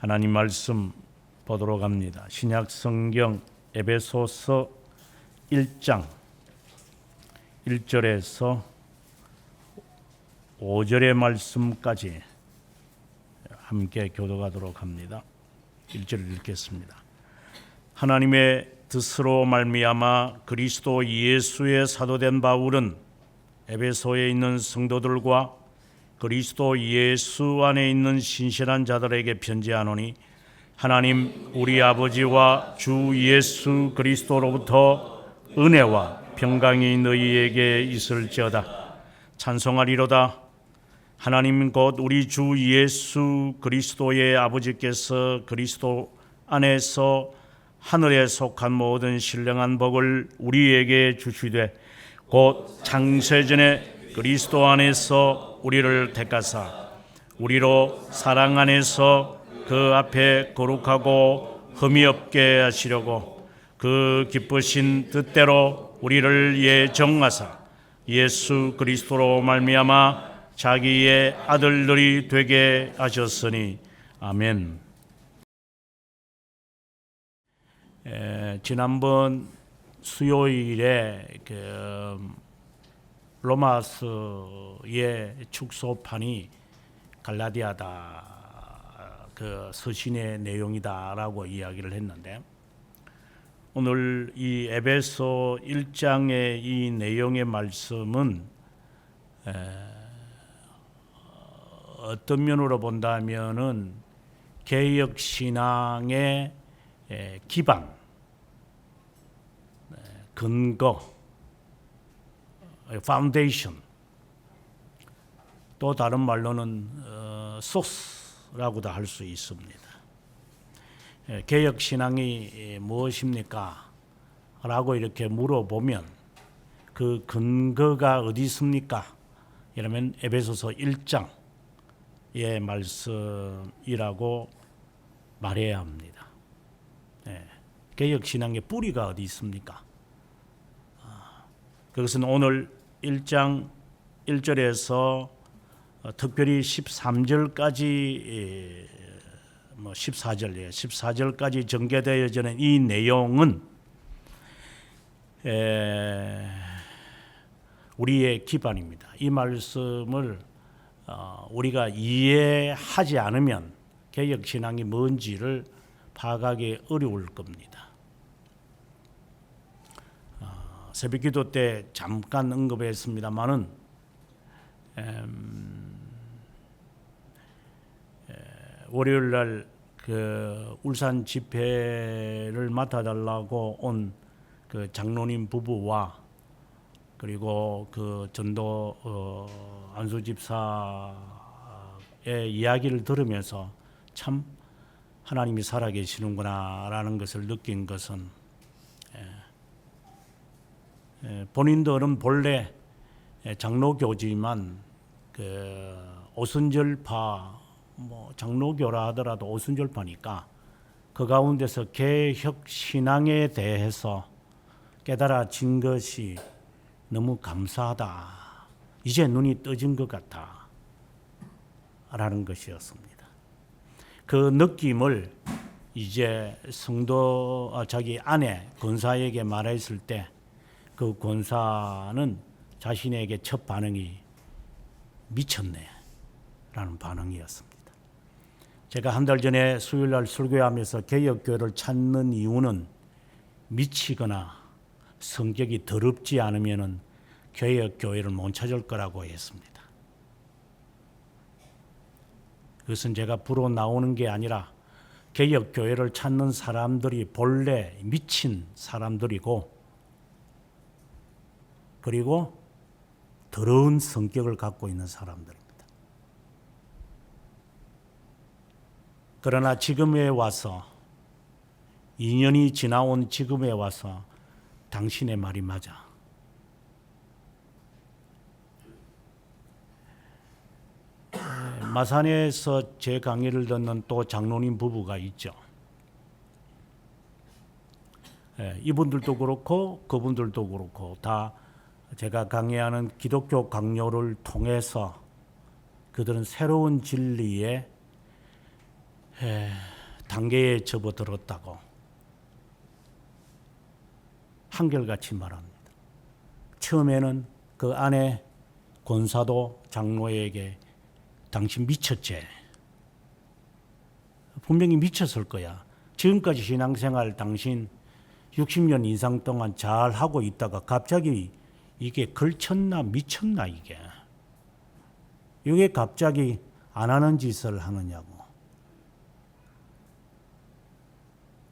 하나님 말씀 보도록 합니다. 신약 성경 에베소서 1장 1절에서 5절의 말씀까지 함께 교독하도록 합니다. 1절을 읽겠습니다. 하나님의 뜻으로 말미암아 그리스도 예수의 사도된 바울은 에베소에 있는 성도들과 그리스도 예수 안에 있는 신실한 자들에게 편지하노니 하나님 우리 아버지와 주 예수 그리스도로부터 은혜와 평강이 너희에게 있을지어다. 찬송하리로다. 하나님 곧 우리 주 예수 그리스도의 아버지께서 그리스도 안에서 하늘에 속한 모든 신령한 복을 우리에게 주시되 곧 창세전에 그리스도 안에서 우리를 택하사 우리로 사랑 안에서 그 앞에 거룩하고 흠이 없게 하시려고 그 기쁘신 뜻대로 우리를 예정하사 예수 그리스도로 말미암아 자기의 아들들이 되게 하셨으니 아멘. 지난번 수요일에 로마서의 축소판이 갈라디아다 서신의 내용이다라고 이야기를 했는데, 오늘 이 에베소 1장의 이 내용의 말씀은 어떤 면으로 본다면은 개역 신앙의 기반, 근거, 파운데이션, 또 다른 말로는 소스라고도 할 수 있습니다. 개역 신앙이 무엇입니까? 라고 이렇게 물어보면 그 근거가 어디 있습니까? 이러면 에베소서 1장의 말씀이라고 말해야 합니다. 개역 신앙의 뿌리가 어디 있습니까? 그것은 오늘 1장 1절에서 특별히 13절까지 14절까지 전개되어지는 이 내용은 우리의 기반입니다. 이 말씀을 우리가 이해하지 않으면 개역신앙이 뭔지를 파악하기 어려울 겁니다. 새벽기도 때 잠깐 언급했습니다마는 월요일날 그 울산 집회를 맡아달라고 온 그 장로님 부부와 그리고 그 전도 안수 집사의 이야기를 들으면서 참 하나님이 살아계시는구나라는 것을 느낀 것은, 본인들은 본래 장로교지만 그 오순절파 장로교라 하더라도 오순절파니까 그 가운데서 개혁 신앙에 대해서 깨달아진 것이 너무 감사하다. 이제 눈이 떠진 것 같다. 라는 것이었습니다. 그 느낌을 이제 성도 자기 아내 권사에게 말했을 때 그 권사는 자신에게 첫 반응이 미쳤네 라는 반응이었습니다. 제가 한 달 전에 수요일날 설교하면서 개역교회를 찾는 이유는 미치거나 성격이 더럽지 않으면 개역교회를 못 찾을 거라고 했습니다. 그것은 제가 불어 나오는 게 아니라 개역교회를 찾는 사람들이 본래 미친 사람들이고, 그리고 더러운 성격을 갖고 있는 사람들입니다. 그러나 지금에 와서 2년이 지나온 지금에 와서 당신의 말이 맞아. 마산에서 제 강의를 듣는 또 장로님 부부가 있죠. 이분들도 그렇고 그분들도 그렇고 다 제가 강의하는 기독교 강요를 통해서 그들은 새로운 진리에 단계에 접어들었다고 한결같이 말합니다. 처음에는 그 아내 권사도 장로에게 당신 미쳤지? 분명히 미쳤을 거야. 지금까지 신앙생활 당신 60년 이상 동안 잘 하고 있다가 갑자기 이게 걸쳤나 미쳤나 이게. 이게 갑자기 안 하는 짓을 하느냐고.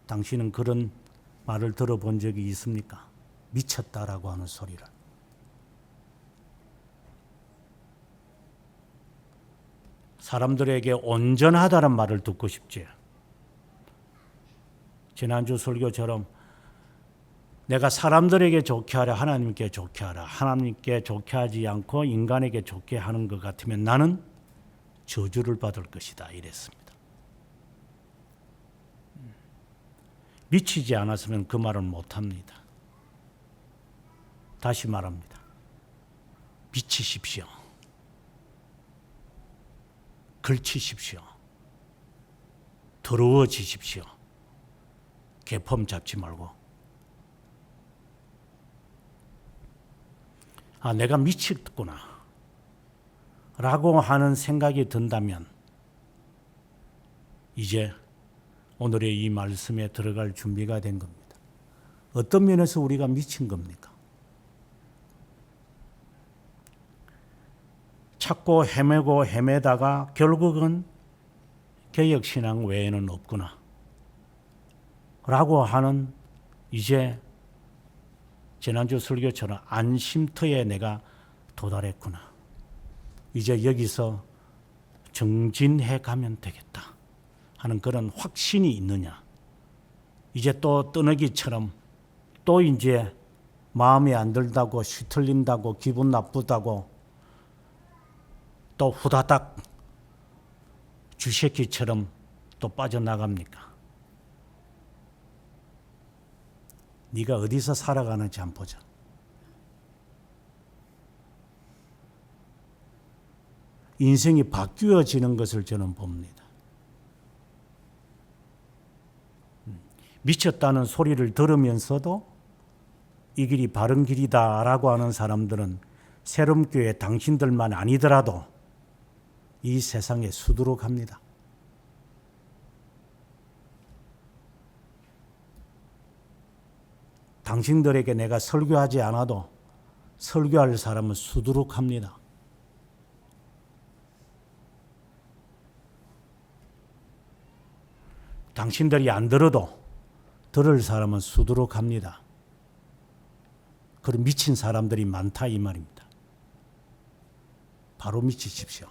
당신은 그런 말을 들어본 적이 있습니까? 미쳤다라고 하는 소리를. 사람들에게 온전하다는 말을 듣고 싶지. 지난주 설교처럼 내가 사람들에게 좋게 하려 하나님께 좋게 하라. 하나님께 좋게 하지 않고 인간에게 좋게 하는 것 같으면 나는 저주를 받을 것이다. 이랬습니다. 미치지 않았으면 그 말은 못합니다. 다시 말합니다. 미치십시오. 걸치십시오. 더러워지십시오. 개폼 잡지 말고. 아, 내가 미쳤구나 라고 하는 생각이 든다면 이제 오늘의 이 말씀에 들어갈 준비가 된 겁니다. 어떤 면에서 우리가 미친 겁니까? 찾고 헤매고 헤매다가 결국은 개혁신앙 외에는 없구나 라고 하는 이제 지난주 설교처럼 안심터에 내가 도달했구나. 이제 여기서 정진해 가면 되겠다 하는 그런 확신이 있느냐. 이제 또 떠나기처럼 또 이제 마음에 안 들다고 시틀린다고 기분 나쁘다고 또 후다닥 쥐새끼처럼 또 빠져나갑니까? 네가 어디서 살아가는지 한번 보자. 인생이 바뀌어지는 것을 저는 봅니다. 미쳤다는 소리를 들으면서도 이 길이 바른 길이다라고 하는 사람들은 새롬교회 당신들만 아니더라도 이 세상에 수두룩합니다. 당신들에게 내가 설교하지 않아도 설교할 사람은 수두룩합니다. 당신들이 안 들어도 들을 사람은 수두룩합니다. 그런 미친 사람들이 많다 이 말입니다. 바로 미치십시오.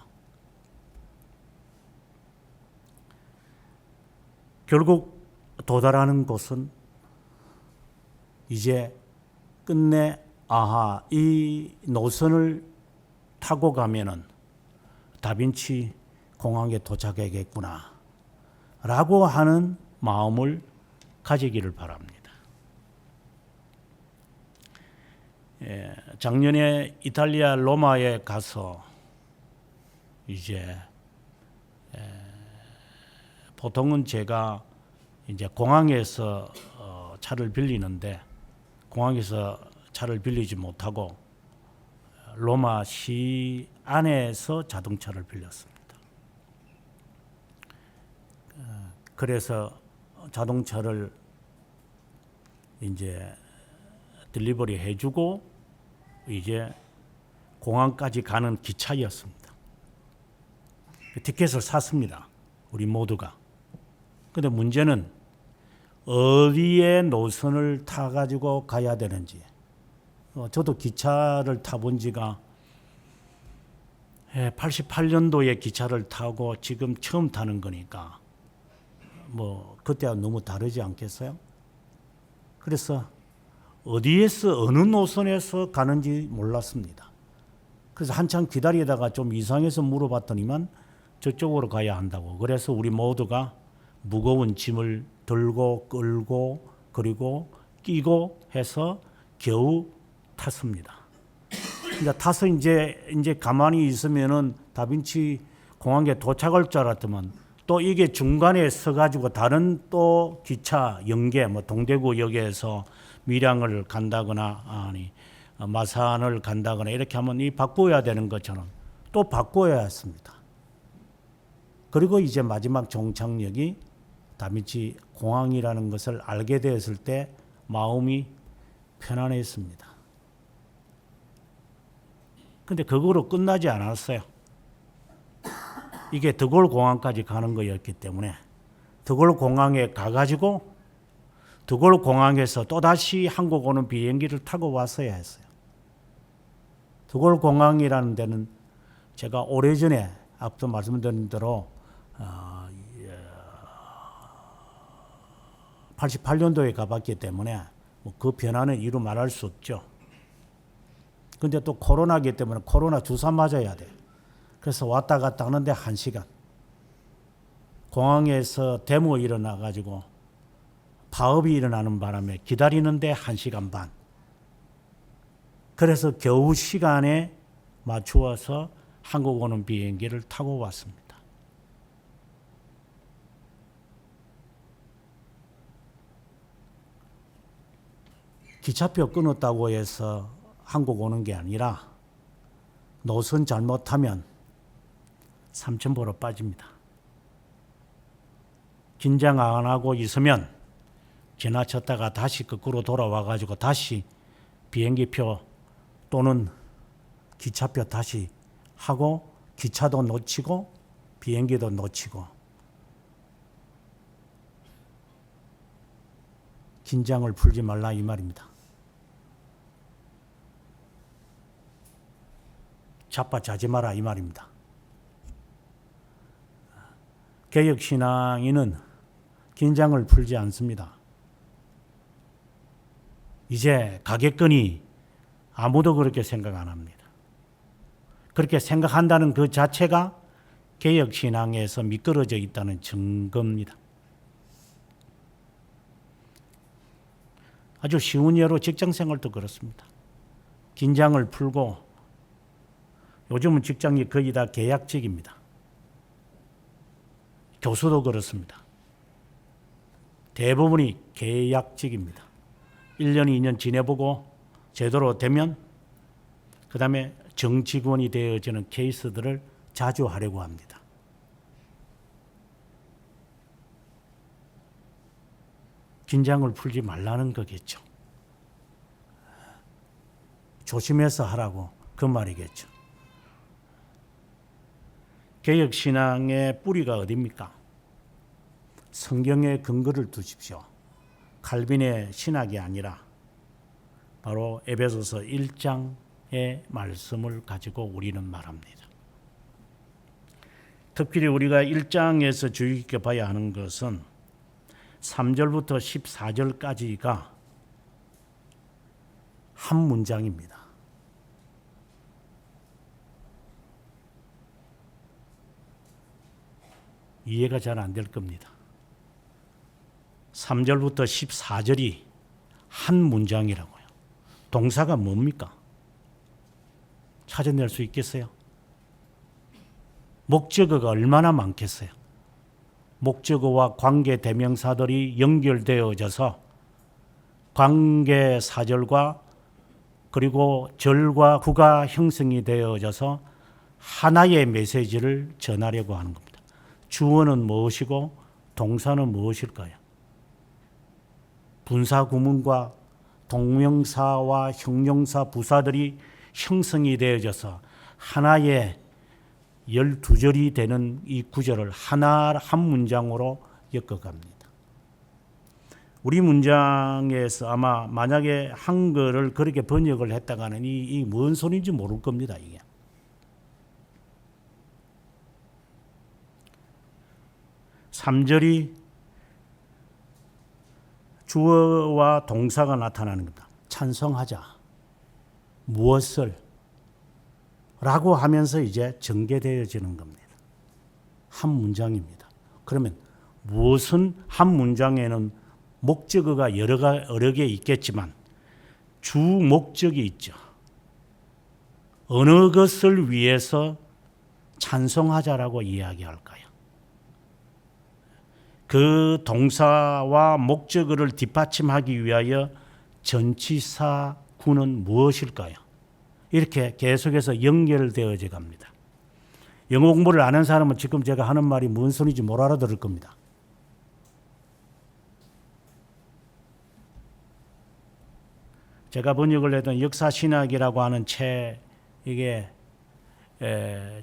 결국 도달하는 곳은 이제 끝내 아하 이 노선을 타고 가면은 다빈치 공항에 도착하겠구나 라고 하는 마음을 가지기를 바랍니다. 작년에 이탈리아 로마에 가서 이제 보통은 제가 이제 공항에서 차를 빌리는데 공항에서 차를 빌리지 못하고 로마 시 안에서 자동차를 빌렸습니다. 그래서 자동차를 이제 딜리버리 해주고 이제 공항까지 가는 기차였습니다. 티켓을 샀습니다. 우리 모두가. 근데 문제는 어디에 노선을 타가지고 가야 되는지. 저도 기차를 타본 지가 88년도에 기차를 타고 지금 처음 타는 거니까 뭐 그때와 너무 다르지 않겠어요? 그래서 어디에서 어느 노선에서 가는지 몰랐습니다. 그래서 한참 기다리다가 좀 이상해서 물어봤더니만 저쪽으로 가야 한다고. 그래서 우리 모두가 무거운 짐을 들고 끌고 그리고 끼고 해서 겨우 탔습니다. 그러니까 타서 이제 가만히 있으면은 다빈치 공항에 도착할 줄 알았더만 또 이게 중간에 서가지고 다른 또 기차 연계, 뭐 동대구역에서 밀양을 간다거나 아니 마산을 간다거나 이렇게 하면 이 바꿔야 되는 것처럼 또 바꿔야 했습니다. 그리고 이제 마지막 종착역이 다비치 공항이라는 것을 알게 되었을 때 마음이 편안했습니다. 근데 그거로 끝나지 않았어요. 이게 드골 공항까지 가는 거였기 때문에 드골 공항에 가가지고 드골 공항에서 또다시 한국 오는 비행기를 타고 왔어야 했어요. 드골 공항이라는 데는 제가 오래전에 앞서 말씀드린 대로 88년도에 가봤기 때문에 그 변화는 이루 말할 수 없죠. 근데 또 코로나기 때문에 코로나 주사 맞아야 돼. 그래서 왔다 갔다 하는데 1시간. 공항에서 데모 일어나가지고 파업이 일어나는 바람에 기다리는데 1시간 반. 그래서 겨우 시간에 맞추어서 한국 오는 비행기를 타고 왔습니다. 기차표 끊었다고 해서 한국 오는 게 아니라 노선 잘못하면 삼천포로 빠집니다. 긴장 안 하고 있으면 지나쳤다가 다시 거꾸로 돌아와가지고 다시 비행기표 또는 기차표 다시 하고 기차도 놓치고 비행기도 놓치고 긴장을 풀지 말라 이 말입니다. 자빠자지 마라 이 말입니다. 개혁신앙인은 긴장을 풀지 않습니다. 이제 가겠거니 아무도 그렇게 생각 안 합니다. 그렇게 생각한다는 그 자체가 개혁신앙에서 미끄러져 있다는 증거입니다. 아주 쉬운 예로 직장생활도 그렇습니다. 긴장을 풀고 요즘은 직장이 거의 다 계약직입니다. 교수도 그렇습니다. 대부분이 계약직입니다. 1년, 2년 지내보고 제대로 되면 그 다음에 정직원이 되어지는 케이스들을 자주 하려고 합니다. 긴장을 풀지 말라는 거겠죠. 조심해서 하라고 그 말이겠죠. 개혁신앙의 뿌리가 어디입니까? 성경에 근거를 두십시오. 칼빈의 신학이 아니라 바로 에베소서 1장의 말씀을 가지고 우리는 말합니다. 특별히 우리가 1장에서 주의 깊게 봐야 하는 것은 3절부터 14절까지가 한 문장입니다. 이해가 잘 안 될 겁니다. 3절부터 14절이 한 문장이라고요. 동사가 뭡니까? 찾아낼 수 있겠어요? 목적어가 얼마나 많겠어요? 목적어와 관계 대명사들이 연결되어져서 관계 사절과 그리고 절과 구가 형성이 되어져서 하나의 메시지를 전하려고 하는 겁니다. 주어는 무엇이고 동사는 무엇일까요? 분사 구문과 동명사와 형용사 부사들이 형성이 되어져서 하나의 12절이 되는 이 구절을 한 문장으로 엮어갑니다. 우리 문장에서 아마 만약에 한글을 그렇게 번역을 했다가는 이 뭔 소리인지 모를 겁니다. 이게. (3절이) 주어와 동사가 나타나는 겁니다. 찬성하자. 무엇을? 라고 하면서 이제 전개되어지는 겁니다. 한 문장입니다. 그러면 무엇은 한 문장에는 목적어가 여러 개 있겠지만 주 목적이 있죠. 어느 것을 위해서 찬송하자라고 이야기할까요? 그 동사와 목적어를 뒷받침하기 위하여 전치사구는 무엇일까요? 이렇게 계속해서 연결되어져 갑니다. 영어 공부를 안 한 사람은 지금 제가 하는 말이 무슨 소리인지 못 알아들을 겁니다. 제가 번역을 했던 역사신학이라고 하는 책, 이게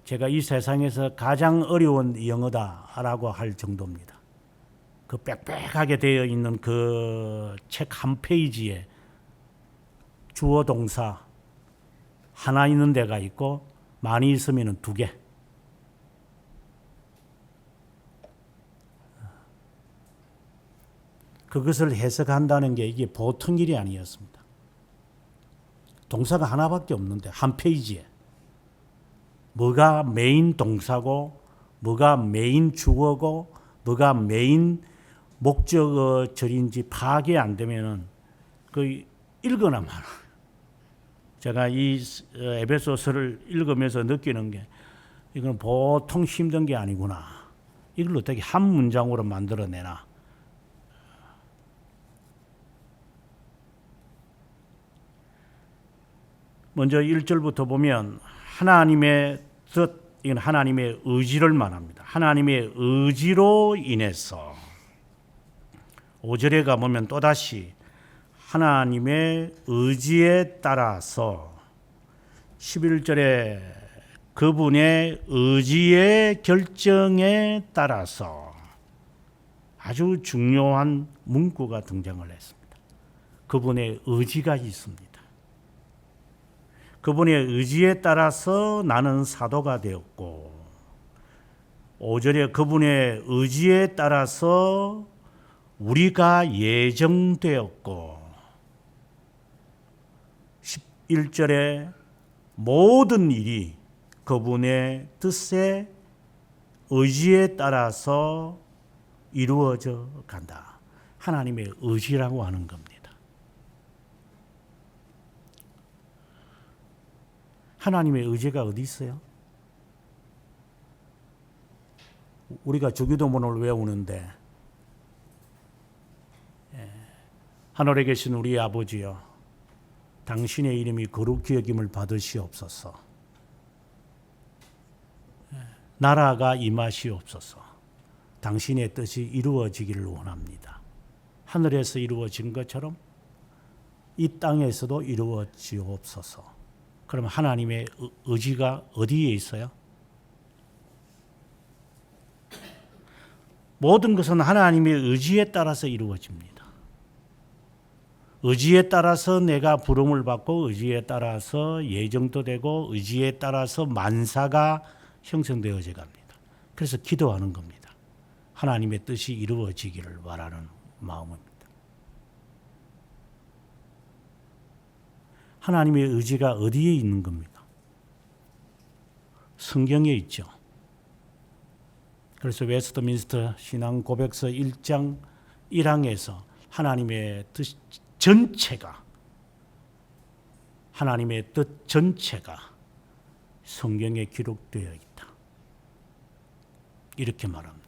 제가 이 세상에서 가장 어려운 영어다라고 할 정도입니다. 그 빽빽하게 되어 있는 그 책 한 페이지에 주어 동사 하나 있는 데가 있고 많이 있으면 두 개. 그것을 해석한다는 게 이게 보통 일이 아니었습니다. 동사가 하나밖에 없는데 한 페이지에 뭐가 메인 동사고 뭐가 메인 주어고 뭐가 메인 목적어절인지 파악이 안 되면은 그 읽거나 말아. 제가 이 에베소서를 읽으면서 느끼는 게 이건 보통 힘든 게 아니구나. 이걸 어떻게 한 문장으로 만들어내나. 먼저 1절부터 보면 하나님의 뜻, 이건 하나님의 의지를 말합니다. 하나님의 의지로 인해서 5절에 가보면 또다시 하나님의 의지에 따라서 11절에 그분의 의지의 결정에 따라서 아주 중요한 문구가 등장을 했습니다. 그분의 의지가 있습니다. 그분의 의지에 따라서 나는 사도가 되었고 5절에 그분의 의지에 따라서 우리가 예정되었고 11절에 모든 일이 그분의 뜻에 의지에 따라서 이루어져 간다. 하나님의 의지라고 하는 겁니다. 하나님의 의지가 어디 있어요? 우리가 주기도문을 외우는데 하늘에 계신 우리 아버지여 당신의 이름이 거룩히 여김을 받으시옵소서. 나라가 임하시옵소서. 당신의 뜻이 이루어지기를 원합니다. 하늘에서 이루어진 것처럼 이 땅에서도 이루어지옵소서. 그럼 하나님의 의지가 어디에 있어요? 모든 것은 하나님의 의지에 따라서 이루어집니다. 의지에 따라서 내가 부름을 받고 의지에 따라서 예정도 되고 의지에 따라서 만사가 형성되어져 갑니다. 그래서 기도하는 겁니다. 하나님의 뜻이 이루어지기를 바라는 마음입니다. 하나님의 의지가 어디에 있는 겁니까? 성경에 있죠. 그래서 웨스트민스터 신앙 고백서 1장 1항에서 하나님의 뜻 전체가 하나님의 뜻 전체가 성경에 기록되어 있다. 이렇게 말합니다.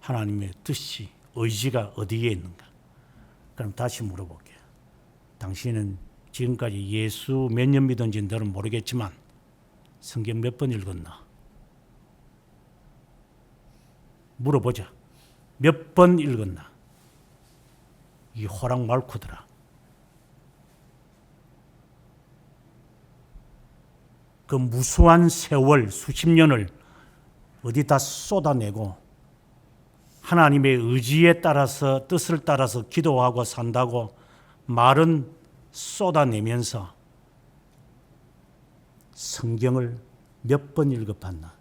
하나님의 뜻이 의지가 어디에 있는가? 그럼 다시 물어볼게요. 당신은 지금까지 예수 몇 년 믿은지는 너는 모르겠지만 성경 몇 번 읽었나? 물어보자. 몇 번 읽었나? 이 호랑 말코더라. 그 무수한 세월, 수십 년을 어디다 쏟아내고 하나님의 의지에 따라서 뜻을 따라서 기도하고 산다고 말은 쏟아내면서 성경을 몇 번 읽어봤나?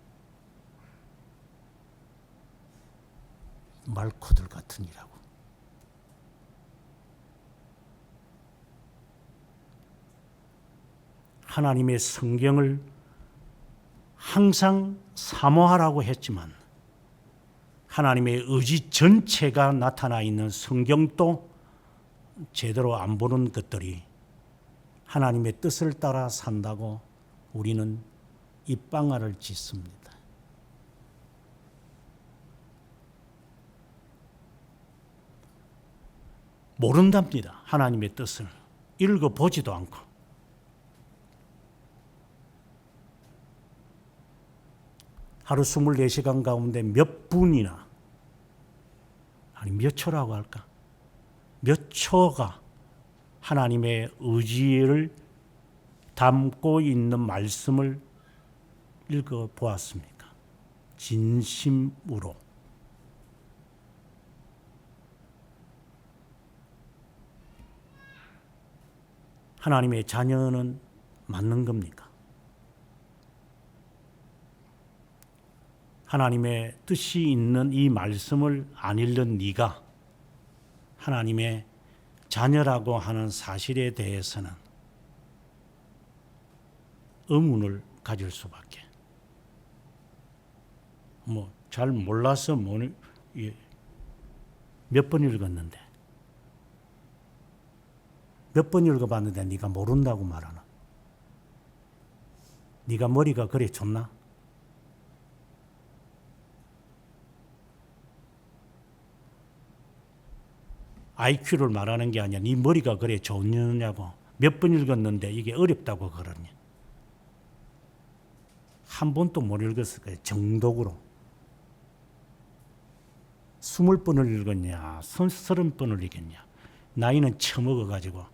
말코들 같으니라고. 하나님의 성경을 항상 사모하라고 했지만 하나님의 의지 전체가 나타나 있는 성경도 제대로 안 보는 것들이 하나님의 뜻을 따라 산다고 우리는 입방아를 짓습니다. 모른답니다. 하나님의 뜻을 읽어보지도 않고. 하루 24시간 가운데 몇 분이나, 아니 몇 초라고 할까? 몇 초가 하나님의 의지를 담고 있는 말씀을 읽어보았습니까? 진심으로. 하나님의 자녀는 맞는 겁니까? 하나님의 뜻이 있는 이 말씀을 안 읽는 네가 하나님의 자녀라고 하는 사실에 대해서는 의문을 가질 수밖에. 잘 몰라서 몇 번 읽었는데, 몇 번 읽어봤는데 네가 모른다고 말하나? 네가 머리가 그래 좋나? IQ를 말하는 게 아니라 네 머리가 그래 좋느냐고. 몇 번 읽었는데 이게 어렵다고 그러냐. 한 번도 못 읽었을 거예요. 정독으로. 20번을 읽었냐, 30번을 읽었냐. 나이는 처먹어가지고.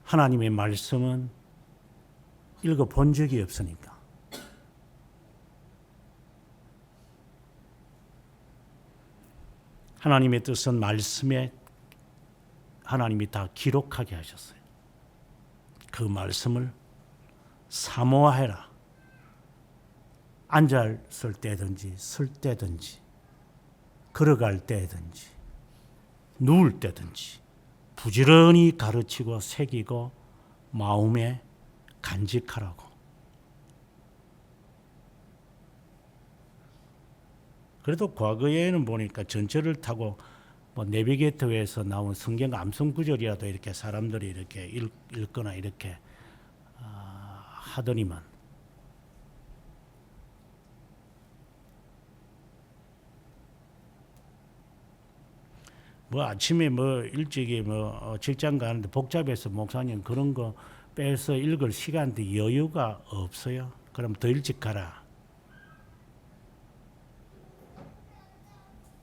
하나님의 말씀은 읽어본 적이 없으니까. 하나님의 뜻은 말씀에 하나님이 다 기록하게 하셨어요. 그 말씀을 사모해라. 앉았을 때든지 설 때든지 걸어갈 때든지 누울 때든지 부지런히 가르치고 새기고 마음에 간직하라고. 그래도 과거에는 보니까 전철을 타고 내비게이터에서 나온 성경 암송 구절이라도 이렇게 사람들이 이렇게 읽거나 이렇게 하더니만, 아침에 일찍이 직장 가는데 복잡해서 목사님 그런 거 빼서 읽을 시간도 여유가 없어요. 그럼 더 일찍 가라.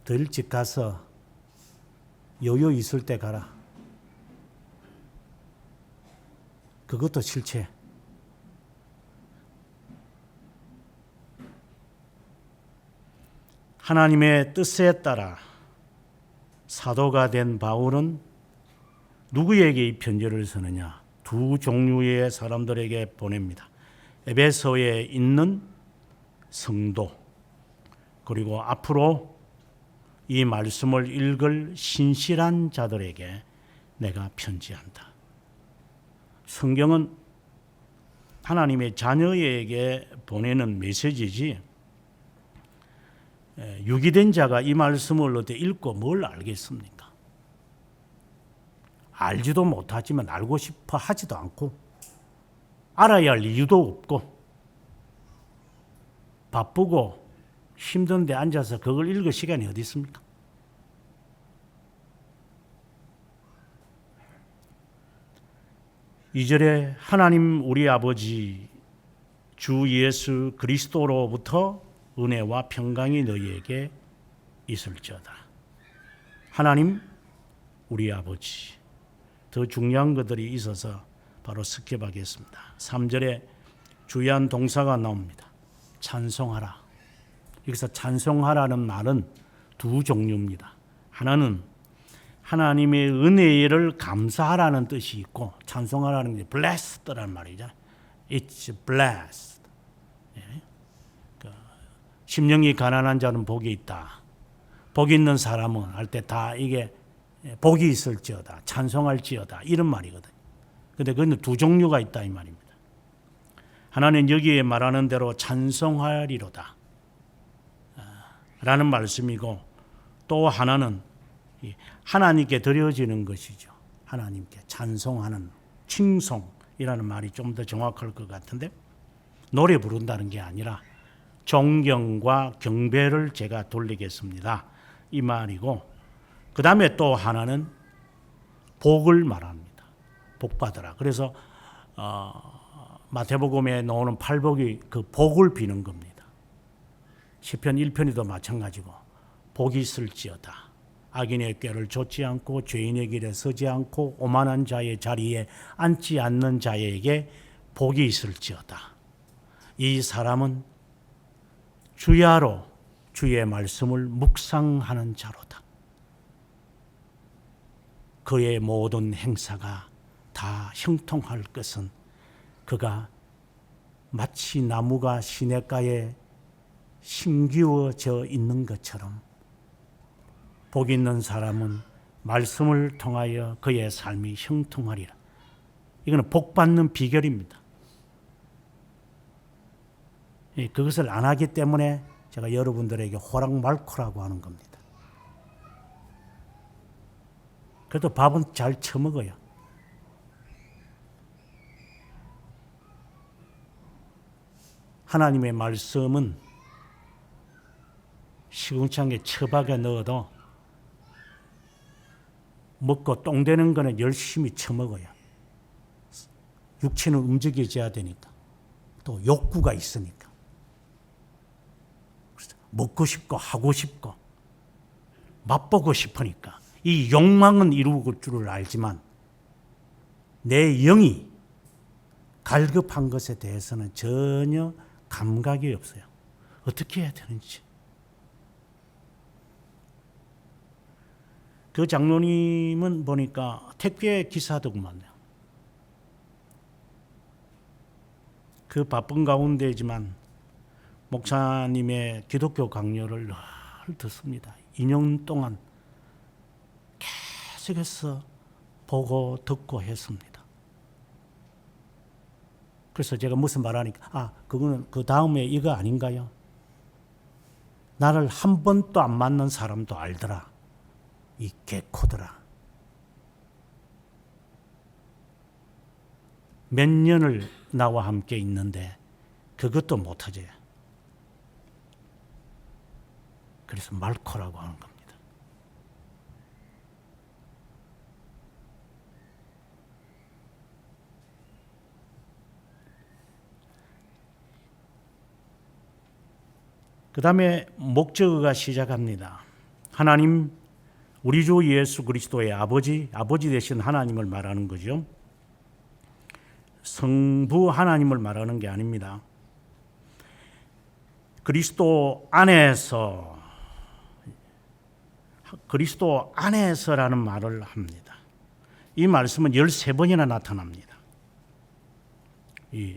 더 일찍 가서 여유 있을 때 가라. 그것도 실체. 하나님의 뜻에 따라 사도가 된 바울은 누구에게 이 편지를 쓰느냐? 두 종류의 사람들에게 보냅니다. 에베소에 있는 성도, 그리고 앞으로 이 말씀을 읽을 신실한 자들에게 내가 편지한다. 성경은 하나님의 자녀에게 보내는 메시지지, 유기된 자가 이 말씀을 어떻게 읽고 뭘 알겠습니까? 알지도 못하지만 알고 싶어 하지도 않고 알아야 할 이유도 없고 바쁘고 힘든데 앉아서 그걸 읽을 시간이 어디 있습니까? 이절에 하나님 우리 아버지 주 예수 그리스도로부터 은혜와 평강이 너희에게 있을지어다. 하나님 우리 아버지. 더 중요한 것들이 있어서 바로 스킵하겠습니다. 3절에 주의한 동사가 나옵니다. 찬송하라. 여기서 찬송하라는 말은 두 종류입니다. 하나는 하나님의 은혜를 감사하라는 뜻이 있고, 찬송하라는 게 blessed라는 말이죠. It's blessed. 심령이 가난한 자는 복이 있다. 복이 있는 사람은 할 때 다 이게 복이 있을지어다, 찬송할지어다, 이런 말이거든요. 그런데 그건 두 종류가 있다 이 말입니다. 하나는 여기에 말하는 대로 찬송하리로다 라는 말씀이고, 또 하나는 하나님께 드려지는 것이죠. 하나님께 찬송하는, 칭송이라는 말이 좀 더 정확할 것 같은데, 노래 부른다는 게 아니라 존경과 경배를 제가 돌리겠습니다. 이 말이고, 그 다음에 또 하나는 복을 말합니다. 복 받으라. 그래서 마태복음에 나오는 팔복이 그 복을 비는 겁니다. 시편 1편에도 마찬가지고 복이 있을지어다. 악인의 꾀를 좇지 않고 죄인의 길에 서지 않고 오만한 자의 자리에 앉지 않는 자에게 복이 있을지어다. 이 사람은 주야로 주의 말씀을 묵상하는 자로다. 그의 모든 행사가 다 형통할 것은 그가 마치 나무가 시냇가에 심기워져 있는 것처럼 복 있는 사람은 말씀을 통하여 그의 삶이 형통하리라. 이거는 복 받는 비결입니다. 그것을 안 하기 때문에 제가 여러분들에게 호락말코라고 하는 겁니다. 그래도 밥은 잘 처먹어요. 하나님의 말씀은 시궁창에 처박아 넣어도 먹고 똥 되는 거는 열심히 처먹어요. 육체는 움직여져야 되니까. 또 욕구가 있으니까. 먹고 싶고 하고 싶고 맛보고 싶으니까. 이 욕망은 이루고 줄을 알지만 내 영이 갈급한 것에 대해서는 전혀 감각이 없어요. 어떻게 해야 되는지. 그 장로님은 보니까 택배 기사더구만요. 그 바쁜 가운데지만 목사님의 기독교 강요를 늘 듣습니다. 2년 동안 계속해서 보고 듣고 했습니다. 그래서 제가 무슨 말하니까 그거는 그 다음에 이거 아닌가요? 나를 한 번도 안 만난 사람도 알더라. 이 개코더라. 몇 년을 나와 함께 있는데 그것도 못하지. 그래서 말코라고 하는 겁니다. 그 다음에 목적어가 시작합니다. 하나님, 우리 주 예수 그리스도의 아버지 되신 하나님을 말하는 거죠. 성부 하나님을 말하는 게 아닙니다. 그리스도 안에서라는 말을 합니다. 이 말씀은 13번이나 나타납니다. 이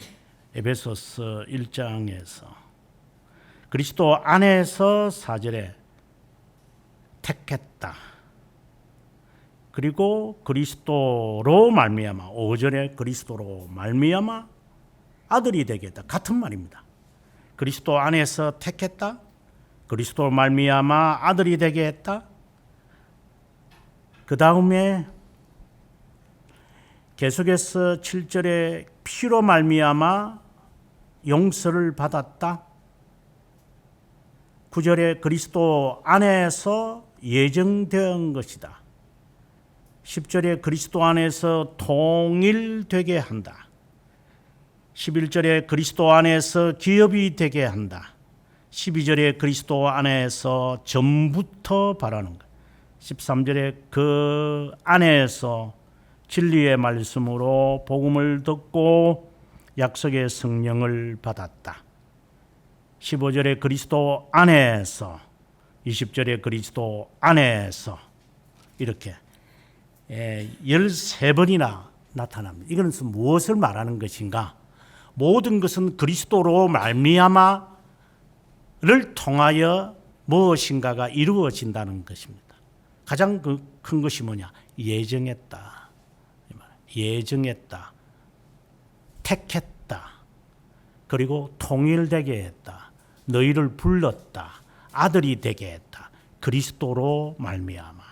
에베소서 1장에서 그리스도 안에서 4절에 택했다. 그리고 그리스도로 말미암아 5절에 그리스도로 말미암아 아들이 되겠다. 같은 말입니다. 그리스도 안에서 택했다. 그리스도로 말미암아 아들이 되게 했다. 그 다음에 계속해서 7절에 피로 말미암아 용서를 받았다. 9절에 그리스도 안에서 예정된 것이다. 10절에 그리스도 안에서 통일되게 한다. 11절에 그리스도 안에서 기업이 되게 한다. 12절에 그리스도 안에서 전부터 바라는 것. 13절에 그 안에서 진리의 말씀으로 복음을 듣고 약속의 성령을 받았다. 15절에 그리스도 안에서, 20절에 그리스도 안에서 이렇게 13번이나 나타납니다. 이것은 무엇을 말하는 것인가? 모든 것은 그리스도로 말미암아를 통하여 무엇인가가 이루어진다는 것입니다. 가장 큰 것이 뭐냐? 예정했다. 예정했다. 택했다. 그리고 통일되게 했다. 너희를 불렀다. 아들이 되게 했다. 그리스도로 말미암아.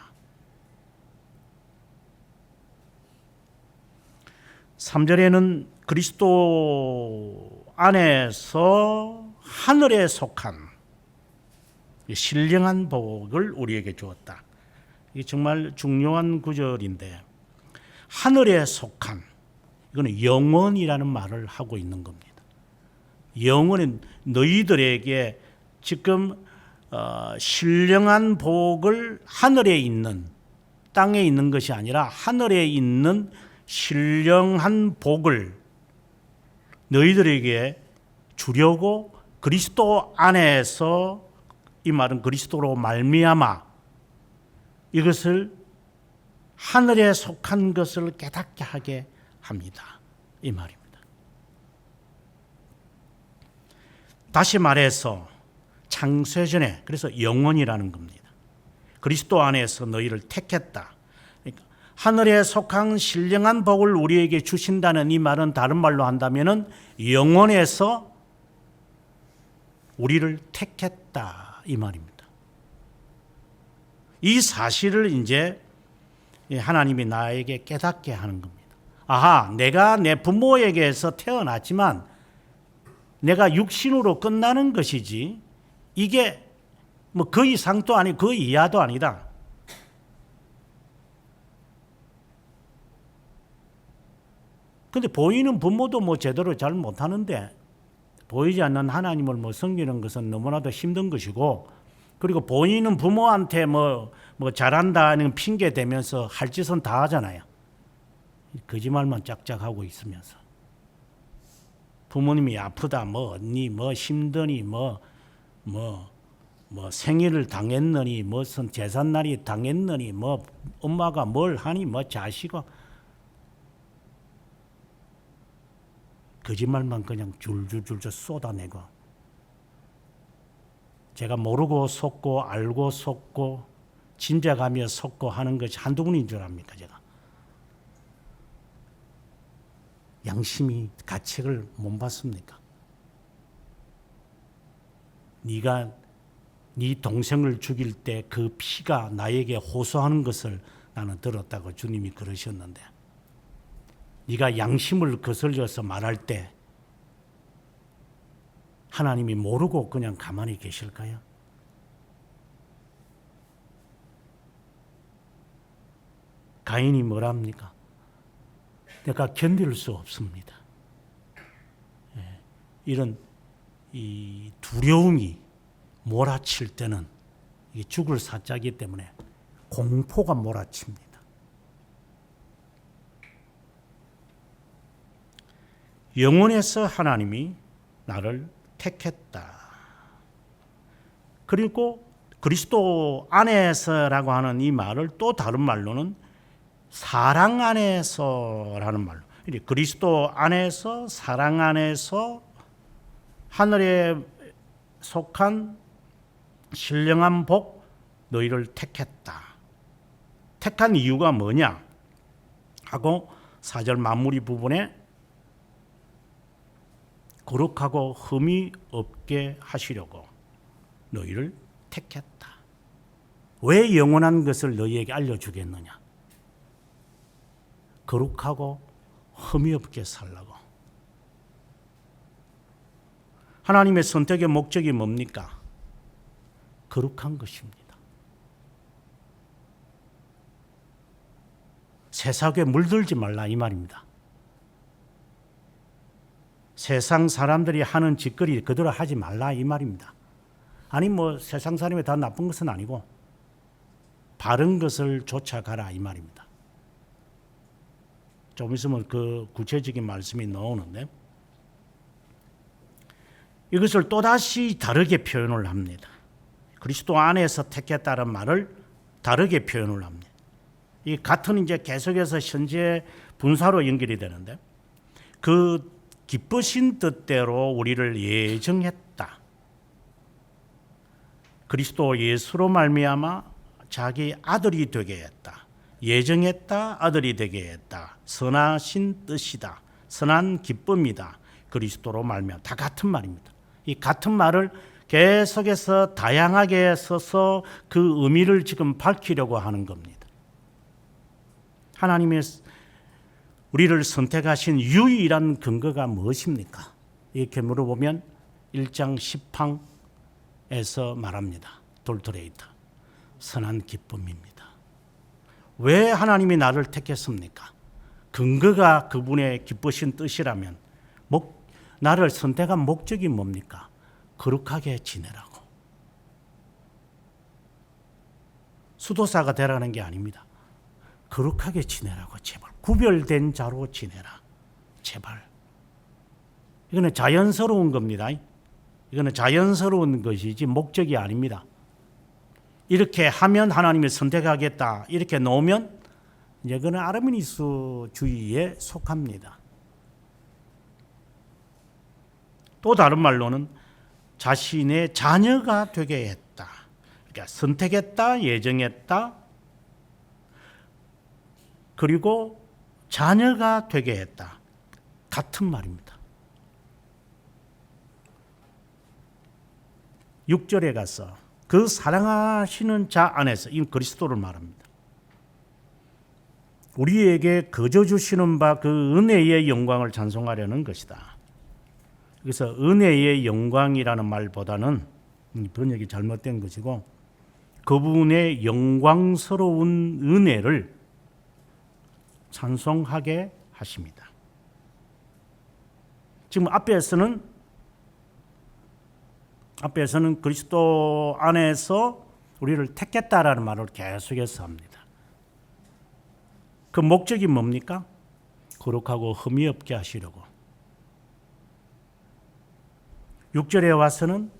3절에는 그리스도 안에서 하늘에 속한 신령한 복을 우리에게 주었다. 이게 정말 중요한 구절인데, 하늘에 속한, 이거는 영원이라는 말을 하고 있는 겁니다. 영원은 너희들에게 지금 신령한 복을, 하늘에 있는, 땅에 있는 것이 아니라 하늘에 있는 신령한 복을 너희들에게 주려고 그리스도 안에서, 이 말은 그리스도로 말미암아 이것을, 하늘에 속한 것을 깨닫게 하게 합니다. 이 말입니다. 다시 말해서 창세전에, 그래서 영원이라는 겁니다. 그리스도 안에서 너희를 택했다. 그러니까 하늘에 속한 신령한 복을 우리에게 주신다는 이 말은 다른 말로 한다면은 영원에서 우리를 택했다, 이 말입니다. 이 사실을 이제 하나님이 나에게 깨닫게 하는 겁니다. 아하, 내가 내 부모에게서 태어났지만 내가 육신으로 끝나는 것이지, 이게 뭐 그 이상도 아니고 그 이하도 아니다. 근데 보이는 부모도 뭐 제대로 잘 못하는데, 보이지 않는 하나님을 뭐 섬기는 것은 너무나도 힘든 것이고, 그리고 보이는 부모한테 뭐 잘한다는 핑계 대면서 할 짓은 다 하잖아요. 거짓말만 짝짝 하고 있으면서. 부모님이 아프다, 뭐 언니, 뭐 힘드니, 뭐 생일을 당했느니, 무슨 제삿날이 당했느니, 뭐 엄마가 뭘 하니, 뭐 자식아. 거짓말만 그냥 줄줄줄 쏟아내고, 제가 모르고 속고 알고 속고 짐작하며 속고 하는 것이 한두 번인 줄 압니까, 제가? 양심이 가책을 못 받습니까? 네가 네 동생을 죽일 때 그 피가 나에게 호소하는 것을 나는 들었다고 주님이 그러셨는데, 네가 양심을 거슬려서 말할 때 하나님이 모르고 그냥 가만히 계실까요? 가인이 뭐랍니까? 내가 견딜 수 없습니다. 이런 이 두려움이 몰아칠 때는, 이게 죽을 사자이기 때문에 공포가 몰아칩니다. 영원에서 하나님이 나를 택했다. 그리고 그리스도 안에서라고 하는 이 말을 또 다른 말로는 사랑 안에서라는 말로, 그리스도 안에서, 사랑 안에서 하늘에 속한 신령한 복 너희를 택했다. 택한 이유가 뭐냐 하고 4절 마무리 부분에 거룩하고 흠이 없게 하시려고 너희를 택했다. 왜 영원한 것을 너희에게 알려주겠느냐? 거룩하고 흠이 없게 살라고. 하나님의 선택의 목적이 뭡니까? 거룩한 것입니다. 세상에 물들지 말라, 이 말입니다. 세상 사람들이 하는 짓거리 그대로 하지 말라, 이 말입니다. 아니 뭐 세상 사람이 다 나쁜 것은 아니고 바른 것을 쫓아가라, 이 말입니다. 좀 있으면 그 구체적인 말씀이 나오는데, 이것을 또다시 다르게 표현을 합니다. 그리스도 안에서 택했다는 말을 다르게 표현을 합니다. 이 같은 이제 계속해서 현재 분사로 연결이 되는데, 그 기쁘신 뜻대로 우리를 예정했다. 그리스도 예수로 말미암아 자기 아들이 되게 했다. 예정했다, 아들이 되게 했다. 선하신 뜻이다. 선한 기쁨이다. 그리스도로 말미암아. 다 같은 말입니다. 이 같은 말을 계속해서 다양하게 써서 그 의미를 지금 밝히려고 하는 겁니다. 하나님의 우리를 선택하신 유일한 근거가 무엇입니까? 이렇게 물어보면 1장 10항에서 말합니다. 돌토레이터. 선한 기쁨입니다. 왜 하나님이 나를 택했습니까? 근거가 그분의 기쁘신 뜻이라면 나를 선택한 목적이 뭡니까? 거룩하게 지내라고. 수도사가 되라는 게 아닙니다. 거룩하게 지내라고. 제발 구별된 자로 지내라. 제발. 이거는 자연스러운 겁니다. 이거는 자연스러운 것이지 목적이 아닙니다. 이렇게 하면 하나님이 선택하겠다. 이렇게 놓으면 이제 그는 아르미니스주의에 속합니다. 또 다른 말로는 자신의 자녀가 되게 했다. 그러니까 선택했다, 예정했다. 그리고 자녀가 되게 했다. 같은 말입니다. 6절에 가서 그 사랑하시는 자 안에서, 이 그리스도를 말합니다. 우리에게 거저 주시는 바 그 은혜의 영광을 찬송하려는 것이다. 그래서 은혜의 영광이라는 말보다는 번역이 잘못된 것이고 그분의 영광스러운 은혜를 찬송하게 하십니다. 지금 앞에서는 그리스도 안에서 우리를 택했다라는 말을 계속해서 합니다. 그 목적이 뭡니까? 거룩하고 흠이 없게 하시려고. 6절에 와서는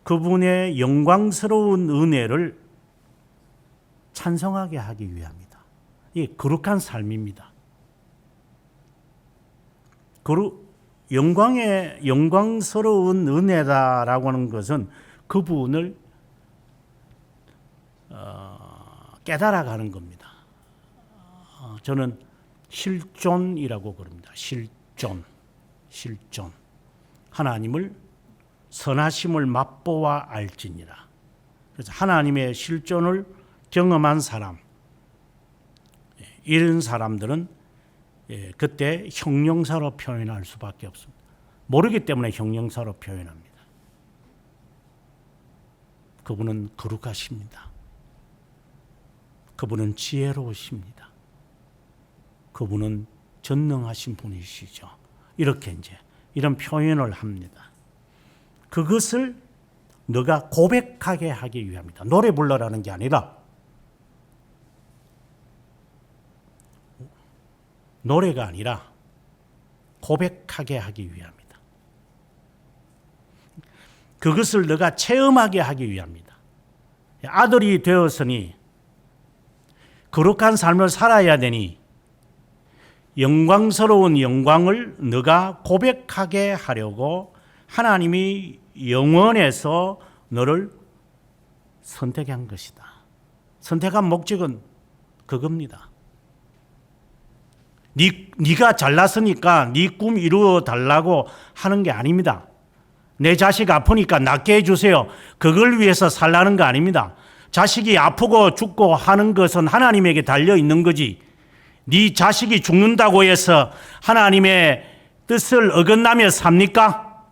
그분의 영광스러운 은혜를 찬송하게 하기 위함이다. 이게 거룩한 삶입니다. 영광스러운 은혜다라고 하는 것은 그분을 깨달아가는 겁니다. 저는 실존이라고 그럽니다. 실존. 하나님을 선하심을 맛보아 알지니라. 그래서 하나님의 실존을 경험한 사람, 이런 사람들은 그때 형용사로 표현할 수밖에 없습니다. 모르기 때문에 형용사로 표현합니다. 그분은 거룩하십니다. 그분은 지혜로우십니다. 그분은 전능하신 분이시죠. 이렇게 이제 이런 표현을 합니다. 그것을 너가 고백하게 하기 위함이다. 노래 불러라는 게 아니라 노래가 아니라 고백하게 하기 위함이다. 그것을 너가 체험하게 하기 위함이다. 아들이 되었으니 거룩한 삶을 살아야 되니 영광스러운 영광을 너가 고백하게 하려고 하나님이 영원에서 너를 선택한 것이다. 선택한 목적은 그겁니다. 네가 잘났으니까 네 꿈 이루어 달라고 하는 게 아닙니다. 내 자식 아프니까 낫게 해주세요. 그걸 위해서 살라는 거 아닙니다. 자식이 아프고 죽고 하는 것은 하나님에게 달려 있는 거지. 네 자식이 죽는다고 해서 하나님의 뜻을 어긋나며 삽니까?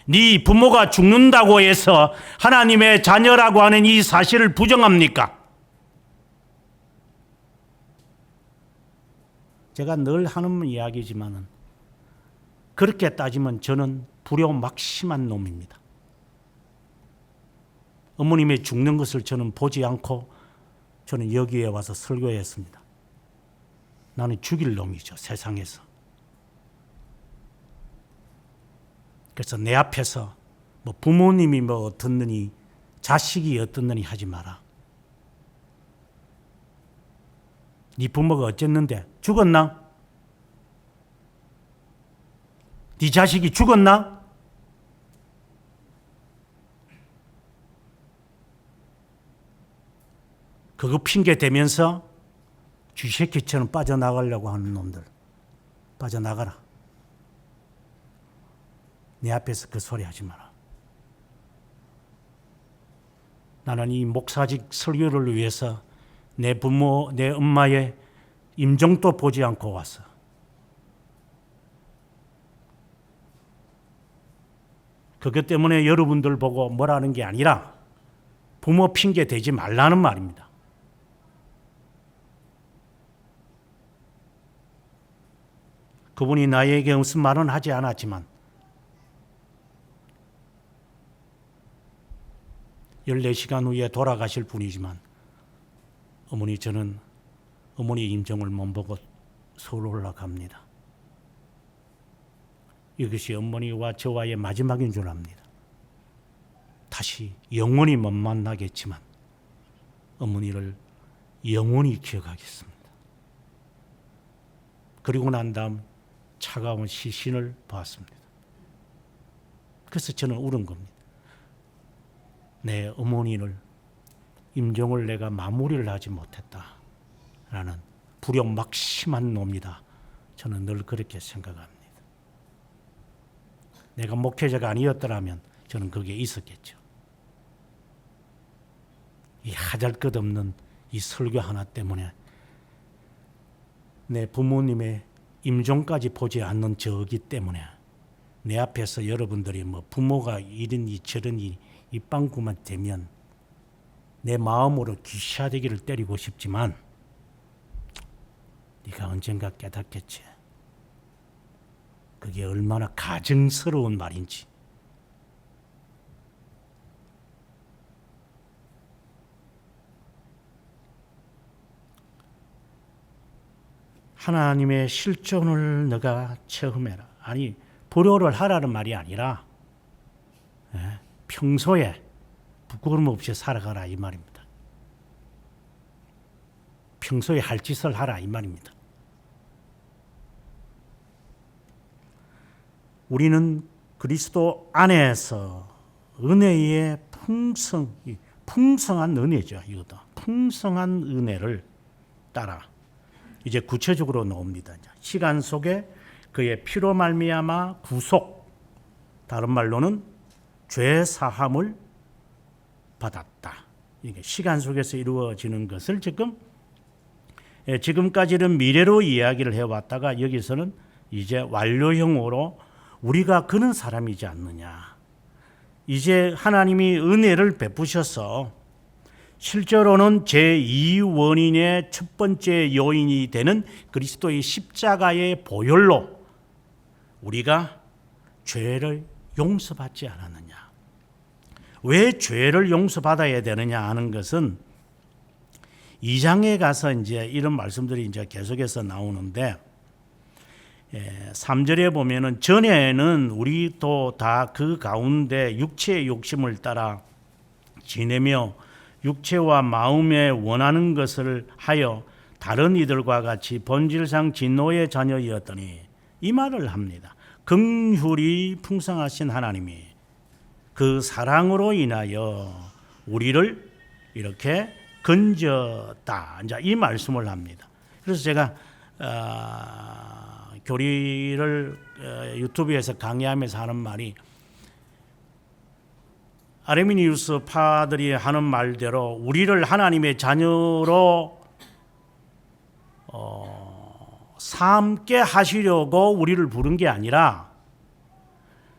네 부모가 죽는다고 해서 하나님의 자녀라고 하는 이 사실을 부정합니까? 제가 늘 하는 이야기지만은 그렇게 따지면 저는 불효막심한 놈입니다. 어머님의 죽는 것을 저는 보지 않고 저는 여기에 와서 설교했습니다. 나는 죽일 놈이죠, 세상에서. 그래서 내 앞에서 뭐 부모님이 뭐 어떻느니 자식이 어떻느니 하지 마라. 네 부모가 어쨌는데 죽었나? 네 자식이 죽었나? 그거 핑계 대면서 쥐새끼처럼 빠져나가려고 하는 놈들 빠져나가라. 내 앞에서 그 소리 하지 마라. 나는 이 목사직 설교를 위해서 내 부모, 내 엄마의 임종도 보지 않고 왔어. 그것 때문에 여러분들 보고 뭐라는 게 아니라 부모 핑계 대지 말라는 말입니다. 그분이 나에게 무슨 말은 하지 않았지만 14시간 후에 돌아가실 분이지만 어머니, 저는 어머니 임종을 못 보고 서울 올라갑니다. 이것이 어머니와 저와의 마지막인 줄 압니다. 다시 영원히 못 만나겠지만 어머니를 영원히 기억하겠습니다. 그리고 난 다음 차가운 시신을 보았습니다. 그래서 저는 울은 겁니다. 내 어머니를 임종을 내가 마무리를 하지 못했다라는 불효막심한 놈이다. 저는 늘 그렇게 생각합니다. 내가 목회자가 아니었더라면 저는 거기에 있었겠죠. 이 하잘것없는 이 설교 하나 때문에 내 부모님의 임종까지 보지 않는 저기 때문에 내 앞에서 여러분들이 뭐 부모가 이러니 저러니 입방구만 되면 내 마음으로 귀샤대기를 때리고 싶지만 네가 언젠가 깨닫겠지. 그게 얼마나 가증스러운 말인지. 하나님의 실존을 너가 체험해라. 아니, 불효를 하라는 말이 아니라 평소에 부끄럼 없이 살아가라 이 말입니다. 평소에 할 짓을 하라 이 말입니다. 우리는 그리스도 안에서 은혜의 풍성한 은혜죠. 이것도 풍성한 은혜를 따라 이제 구체적으로 나옵니다. 시간 속에 그의 피로 말미암아 구속, 다른 말로는 죄 사함을 받았다. 이게 시간 속에서 이루어지는 것을 지금까지는 미래로 이야기를 해왔다가 여기서는 이제 완료형으로 우리가 그런 사람이지 않느냐. 이제 하나님이 은혜를 베푸셔서 실제로는 제2원인의 첫 번째 요인이 되는 그리스도의 십자가의 보혈로 우리가 죄를 용서받지 않았느냐. 왜 죄를 용서받아야 되느냐 하는 것은 2장에 가서 이제 이런 말씀들이 이제 계속해서 나오는데 3절에 보면은 전에는 우리도 다 그 가운데 육체의 욕심을 따라 지내며 육체와 마음에 원하는 것을 하여 다른 이들과 같이 본질상 진노의 자녀이었더니 이 말을 합니다. 긍휼이 풍성하신 하나님이 그 사랑으로 인하여 우리를 이렇게 건졌다. 이제 이 말씀을 합니다. 그래서 제가 교리를 유튜브에서 강의하면서 하는 말이 아르미니우스 파들이 하는 말대로 우리를 하나님의 자녀로 삼게 하시려고 우리를 부른 게 아니라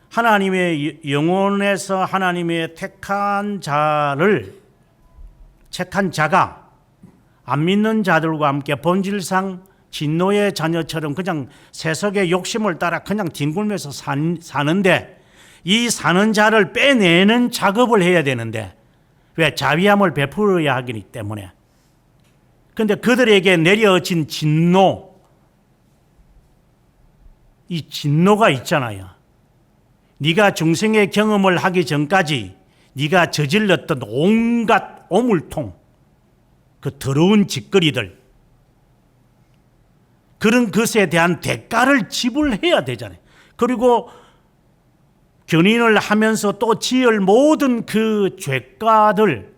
하나님의 영혼에서 하나님의 택한 자가 안 믿는 자들과 함께 본질상 진노의 자녀처럼 그냥 세속의 욕심을 따라 그냥 뒹굴면서 사는데 이 사는 자를 빼내는 작업을 해야 되는데 왜? 자비함을 베풀어야 하기 때문에. 그런데 그들에게 내려진 진노, 이 진노가 있잖아요. 네가 중생의 경험을 하기 전까지 네가 저질렀던 온갖 오물통, 그 더러운 짓거리들, 그런 것에 대한 대가를 지불해야 되잖아요. 그리고 견인을 하면서 또 지을 모든 그 죄가들,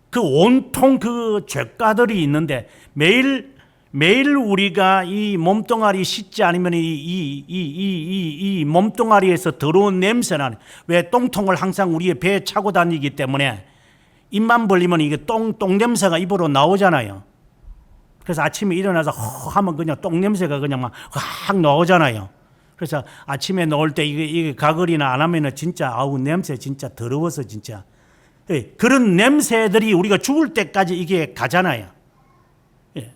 그 온통 그 죄가들이 있는데 매일 우리가 이 몸뚱아리 씻지 않으면 이 몸뚱아리에서 더러운 냄새나는, 왜 똥통을 항상 우리의 배에 차고 다니기 때문에 입만 벌리면 이게 똥 냄새가 입으로 나오잖아요. 그래서 아침에 일어나서 하면 그냥 똥 냄새가 그냥 막 확 나오잖아요. 그래서 아침에 나올 때 이게 가글이나 안 하면은 진짜 아우 냄새 진짜 더러워서 진짜. 예, 그런 냄새들이 우리가 죽을 때까지 이게 가잖아요. 예.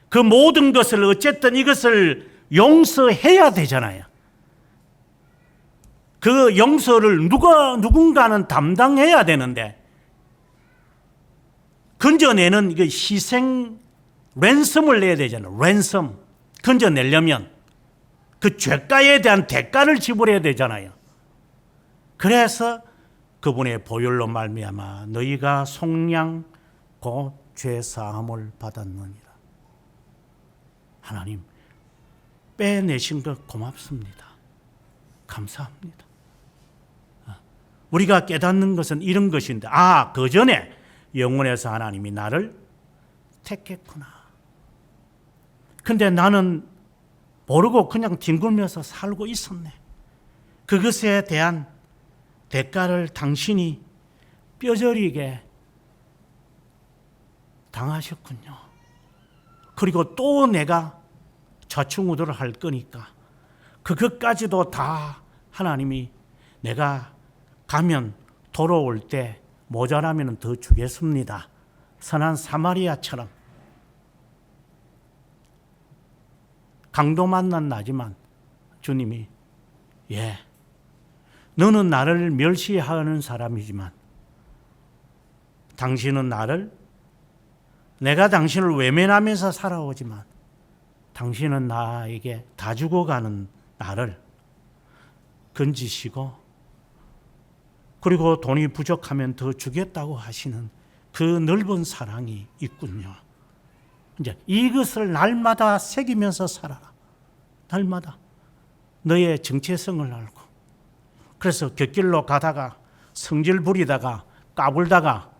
그 모든 것을 어쨌든 이것을 용서해야 되잖아요. 그 용서를 누군가는 담당해야 되는데 건져내는 이거 희생 랜섬을 내야 되잖아요. 랜섬 건져내려면 그 죄가에 대한 대가를 지불해야 되잖아요. 그래서 그분의 보혈로 말미암아 너희가 속량 곧 죄 사함을 받았느니라. 하나님 빼내신 것 고맙습니다. 감사합니다. 우리가 깨닫는 것은 이런 것인데 그 전에 영원에서 하나님이 나를 택했구나. 근데 나는 모르고 그냥 뒹굴면서 살고 있었네. 그것에 대한 대가를 당신이 뼈저리게 당하셨군요. 그리고 또 내가 좌충우돌을 할 거니까 그것까지도 다 하나님이 내가 가면 돌아올 때 모자라면 더 주겠습니다. 선한 사마리아처럼 강도 만난 나지만 주님이 너는 나를 멸시하는 사람이지만 당신은 내가 당신을 외면하면서 살아오지만 당신은 나에게 다 죽어가는 나를 건지시고 그리고 돈이 부족하면 더 주겠다고 하시는 그 넓은 사랑이 있군요. 이제 이것을 날마다 새기면서 살아라. 날마다 너의 정체성을 알고. 그래서 곁길로 가다가 성질 부리다가 까불다가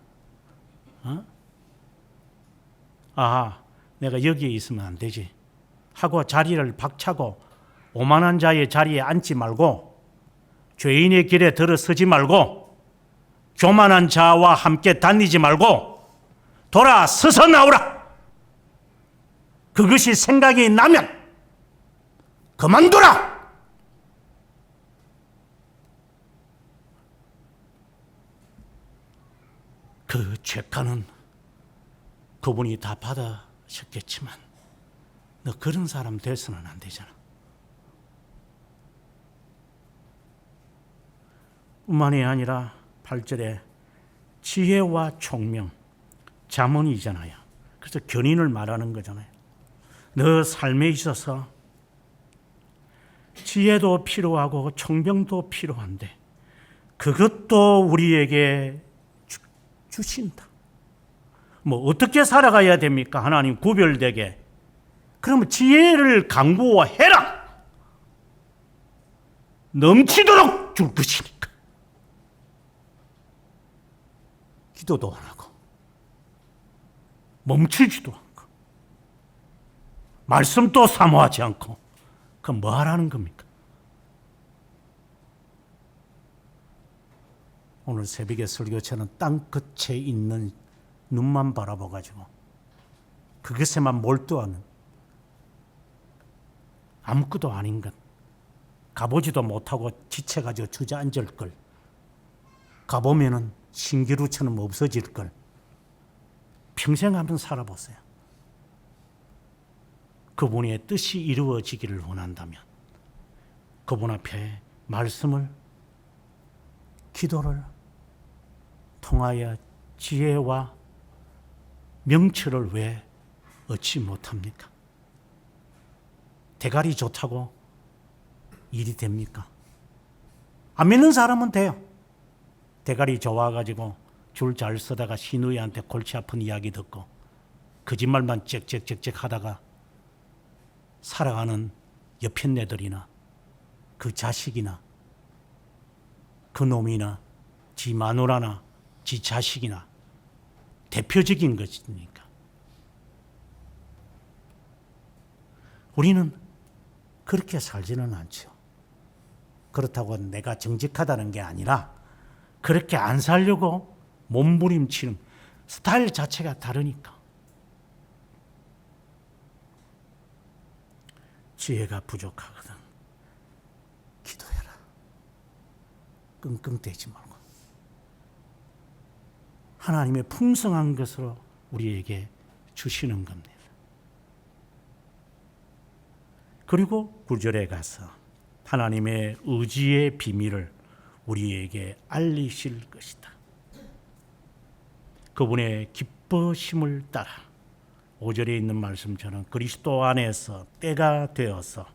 내가 여기에 있으면 안 되지 하고 자리를 박차고 오만한 자의 자리에 앉지 말고 죄인의 길에 들어서지 말고 교만한 자와 함께 다니지 말고 돌아서서 나오라. 그것이 생각이 나면 그만두라. 그 죄가는 그분이 다 받으셨겠지만 너 그런 사람 돼서는 안 되잖아. 뿐만이 아니라 8절에 지혜와 총명, 잠언이잖아요. 그래서 견인을 말하는 거잖아요. 너 삶에 있어서 지혜도 필요하고 총명도 필요한데 그것도 우리에게 주신다. 어떻게 살아가야 됩니까? 하나님 구별되게. 그러면 지혜를 강구해라. 넘치도록 줄 것이니까. 기도도 안 하고 멈추지도 않고 말씀도 사모하지 않고 그럼 뭐 하라는 겁니까? 오늘 새벽에 설교처럼 땅끝에 있는 눈만 바라봐가지고 그것에만 몰두하는 아무것도 아닌 것, 가보지도 못하고 지쳐가지고 주저앉을 걸, 가보면은 신기루처럼 없어질 걸 평생 한번 살아보세요. 그분의 뜻이 이루어지기를 원한다면 그분 앞에 말씀을, 기도를 통하여 지혜와 명철을 왜 얻지 못합니까? 대가리 좋다고 일이 됩니까? 안 믿는 사람은 돼요. 대가리 좋아가지고 줄 잘 서다가 시누이한테 골치 아픈 이야기 듣고 거짓말만 짹짹짹짹 하다가 살아가는 여편네들이나 그 자식이나 그 놈이나 지 마누라나 지 자식이나 대표적인 것이니까. 우리는 그렇게 살지는 않죠. 그렇다고 내가 정직하다는 게 아니라 그렇게 안 살려고 몸부림치는 스타일 자체가 다르니까. 지혜가 부족하거든. 끙끙대지 말고 하나님의 풍성한 것으로 우리에게 주시는 겁니다. 그리고 9절에 가서 하나님의 의지의 비밀을 우리에게 알리실 것이다. 그분의 기뻐심을 따라 5절에 있는 말씀처럼 그리스도 안에서 때가 되어서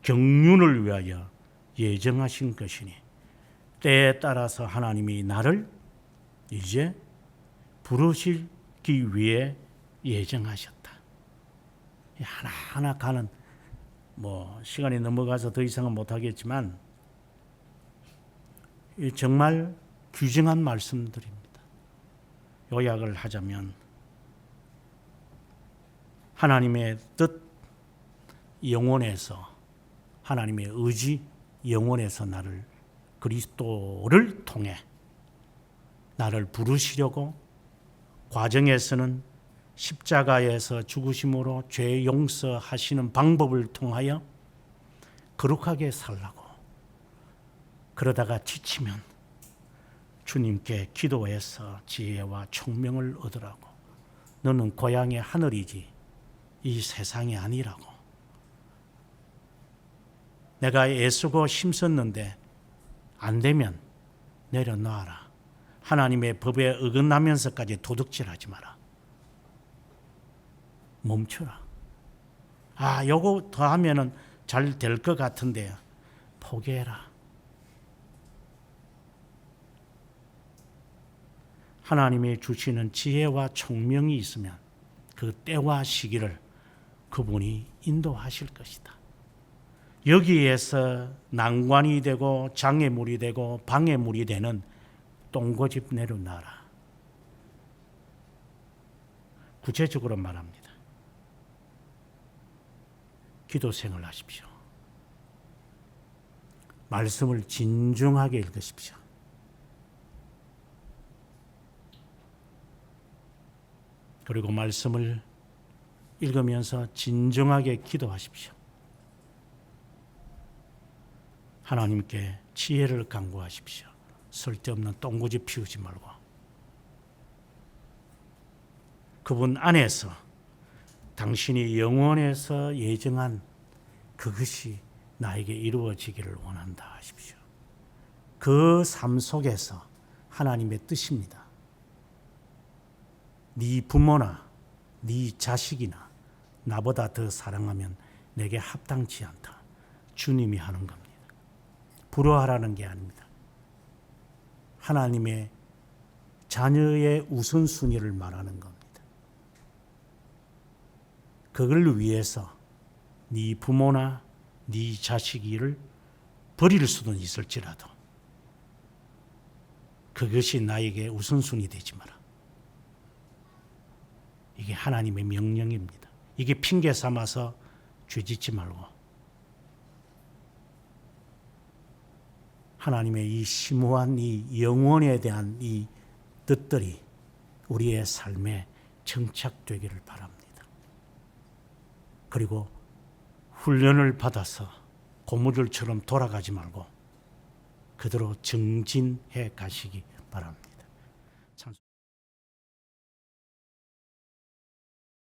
경륜을 위하여 예정하신 것이니 때에 따라서 하나님이 나를 이제 부르시기 위해 예정하셨다. 하나하나 가는 시간이 넘어가서 더 이상은 못하겠지만 정말 귀중한 말씀들입니다. 요약을 하자면 하나님의 뜻 영혼에서 하나님의 의지 영혼에서 나를 그리스도를 통해 나를 부르시려고 과정에서는 십자가에서 죽으심으로 죄 용서하시는 방법을 통하여 거룩하게 살라고 그러다가 지치면 주님께 기도해서 지혜와 총명을 얻으라고 너는 고향의 하늘이지 이 세상이 아니라고 내가 애쓰고 힘썼는데 안 되면 내려놔라. 하나님의 법에 어긋나면서까지 도둑질하지 마라. 멈춰라. 요거 더 하면은 잘 될 것 같은데 포기해라. 하나님이 주시는 지혜와 총명이 있으면 그 때와 시기를 그분이 인도하실 것이다. 여기에서 난관이 되고 장애물이 되고 방해물이 되는 똥고집 내려놔라. 구체적으로 말합니다. 기도 생활 하십시오. 말씀을 진중하게 읽으십시오. 그리고 말씀을 읽으면서 진정하게 기도하십시오. 하나님께 지혜를 간구하십시오. 쓸데없는 똥고집 피우지 말고 그분 안에서 당신이 영원에서 예정한 그것이 나에게 이루어지기를 원한다 하십시오. 그 삶 속에서 하나님의 뜻입니다. 네 부모나 네 자식이나 나보다 더 사랑하면 내게 합당치 않다. 주님이 하는 겁니다. 부러워하라는 게 아닙니다. 하나님의 자녀의 우선순위를 말하는 겁니다. 그걸 위해서 네 부모나 네 자식이를 버릴 수는 있을지라도 그것이 나에게 우선순위 되지 마라. 이게 하나님의 명령입니다. 이게 핑계 삼아서 죄짓지 말고 하나님의 이 심오한 이 영혼에 대한 이 뜻들이 우리의 삶에 정착되기를 바랍니다. 그리고 훈련을 받아서 고무줄처럼 돌아가지 말고 그대로 정진해 가시기 바랍니다.